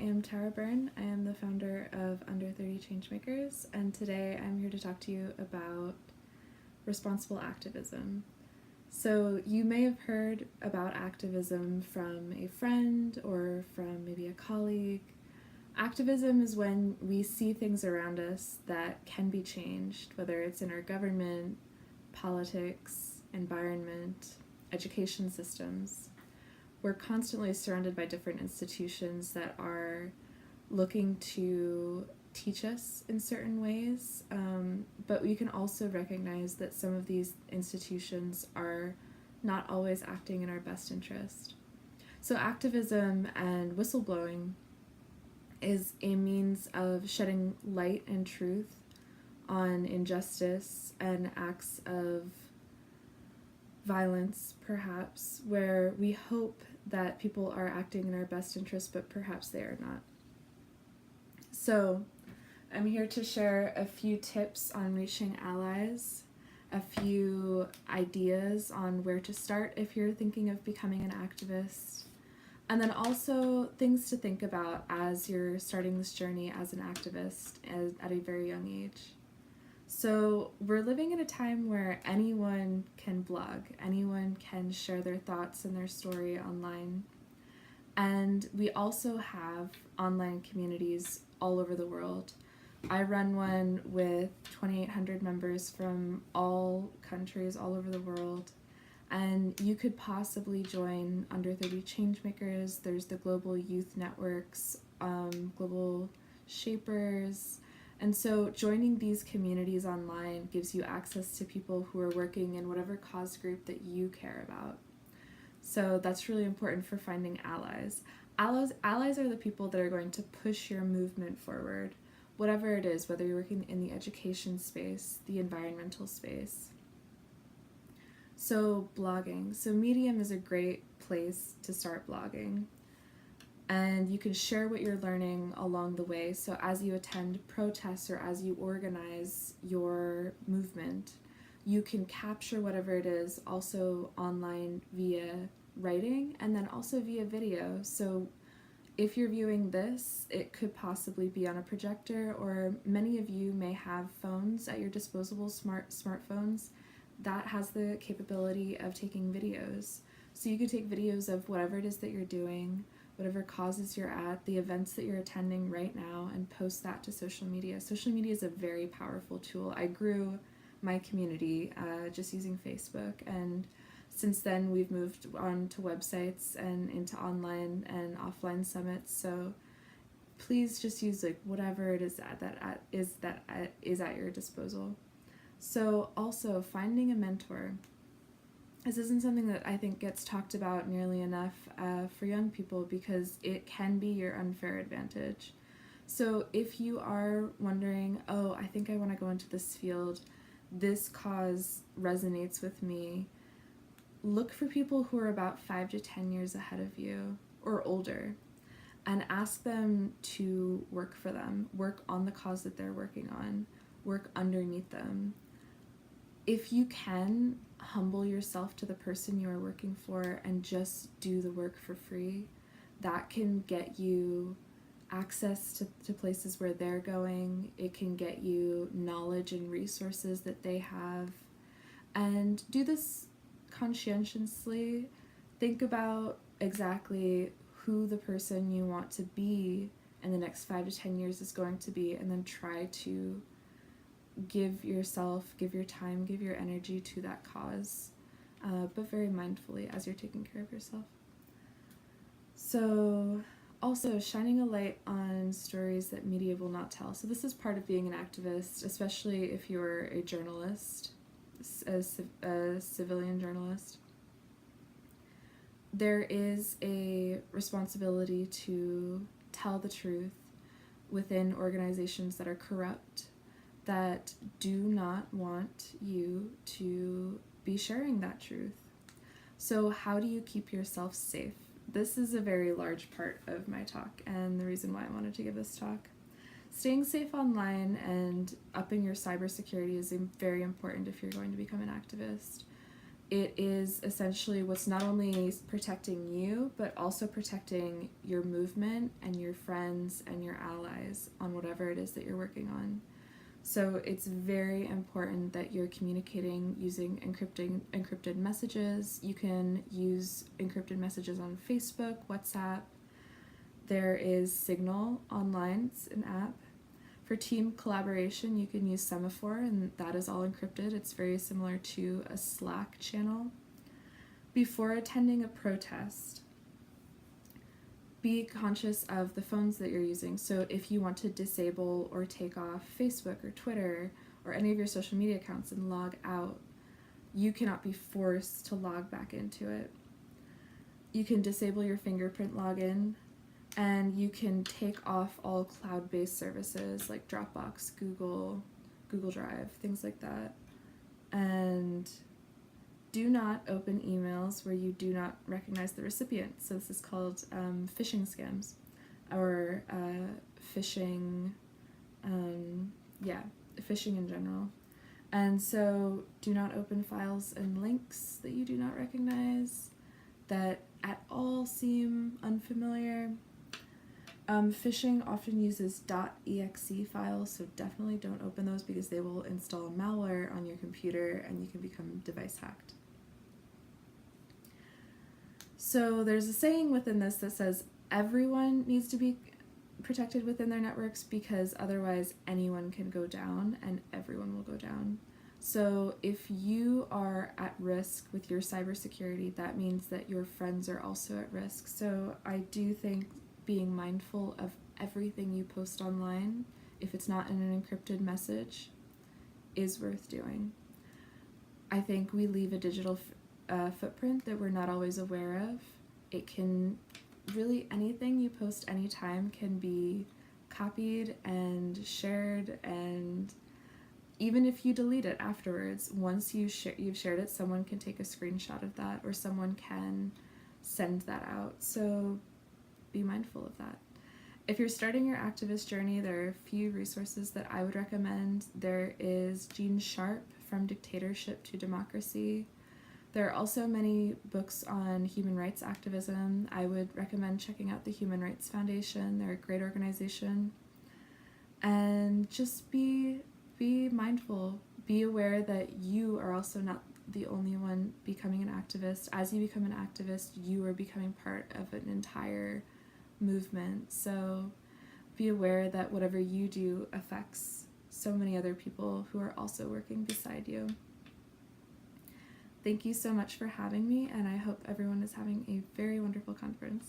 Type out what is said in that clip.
am Tara Byrne. I am the founder of Under 30 Changemakers, and today I'm here to talk to you about responsible activism. So you may have heard about activism from a friend or from maybe a colleague. Activism is when we see things around us that can be changed, whether it's in our government, politics, environment, education systems. We're constantly surrounded by different institutions that are looking to teach us in certain ways, but we can also recognize that some of these institutions are not always acting in our best interest. So activism and whistleblowing is a means of shedding light and truth on injustice and acts of violence, perhaps, where we hope that people are acting in our best interest, but perhaps they are not. So I'm here to share a few tips on reaching allies, a few ideas on where to start if you're thinking of becoming an activist, and then also things to think about as you're starting this journey as an activist at a very young age. So we're living in a time where anyone can blog, anyone can share their thoughts and their story online. And we also have online communities all over the world. I run one with 2,800 members from all countries all over the world. And you could possibly join Under 30 Changemakers. There's the global youth networks, global shapers. And so joining these communities online gives you access to people who are working in whatever cause group that you care about. So that's really important for finding allies. Allies are the people that are going to push your movement forward, whatever it is, whether you're working in the education space, the environmental space. So blogging. So Medium is a great place to start blogging. And you can share what you're learning along the way. So as you attend protests or as you organize your movement, you can capture whatever it is also online via writing and then also via video. So if you're viewing this, it could possibly be on a projector, or many of you may have phones at your disposable smartphones that has the capability of taking videos. So you could take videos of whatever it is that you're doing, whatever causes you're at, the events that you're attending right now, and post that to social media. Social media is a very powerful tool. I grew my community just using Facebook, and since then we've moved on to websites and into online and offline summits. So please just use whatever it is that is at your disposal. So also finding a mentor. This isn't something that I think gets talked about nearly enough for young people because it can be your unfair advantage. So if you are wondering, oh, I think I want to go into this field, this cause resonates with me, look for people who are about 5 to 10 years ahead of you or older and ask them to work for them, work on the cause that they're working on, work underneath them. If you can, humble yourself to the person you are working for and just do the work for free. That can get you access to places where they're going. It can get you knowledge and resources that they have. And do this conscientiously. Think about exactly who the person you want to be in the next 5 to 10 years is going to be, and then try to give yourself, give your time, give your energy to that cause, but very mindfully as you're taking care of yourself. So also shining a light on stories that media will not tell. So this is part of being an activist, especially if you're a journalist, a civilian journalist. There is a responsibility to tell the truth within organizations that are corrupt, that do not want you to be sharing that truth. So how do you keep yourself safe? This is a very large part of my talk and the reason why I wanted to give this talk. Staying safe online and upping your cybersecurity is very important if you're going to become an activist. it is essentially what's not only protecting you, but also protecting your movement and your friends and your allies on whatever it is that you're working on. So it's very important that you're communicating using encrypted messages. You can use encrypted messages on Facebook, WhatsApp. There is Signal online, it's an app. For team collaboration, you can use Semaphore, and that is all encrypted. It's very similar to a Slack channel. Before attending a protest, be conscious of the phones that you're using. So if you want to disable or take off Facebook or Twitter or any of your social media accounts and log out, you cannot be forced to log back into it. You can disable your fingerprint login, and you can take off all cloud-based services like Dropbox, Google Drive, things like that. And do not open emails where you do not recognize the recipient. So this is called phishing scams, or phishing, phishing in general. And so do not open files and links that you do not recognize, that at all seem unfamiliar. Phishing often uses .exe files, so definitely don't open those because they will install malware on your computer and you can become device hacked. So there's a saying within this that says everyone needs to be protected within their networks because otherwise anyone can go down and everyone will go down. So if you are at risk with your cybersecurity, that means that your friends are also at risk. So I do think being mindful of everything you post online, if it's not in an encrypted message, is worth doing. I think we leave a digital footprint that we're not always aware of. It can really, anything you post anytime can be copied and shared, and even if you delete it afterwards, once you've shared it, someone can take a screenshot of that or someone can send that out. So be mindful of that. If you're starting your activist journey, there are a few resources that I would recommend. There is Gene Sharp, From Dictatorship to Democracy. There are also many books on human rights activism. I would recommend checking out the Human Rights Foundation. They're a great organization. And just be mindful. Be aware that you are also not the only one becoming an activist. As you become an activist, you are becoming part of an entire movement. So be aware that whatever you do affects so many other people who are also working beside you. Thank you so much for having me, and I hope everyone is having a very wonderful conference.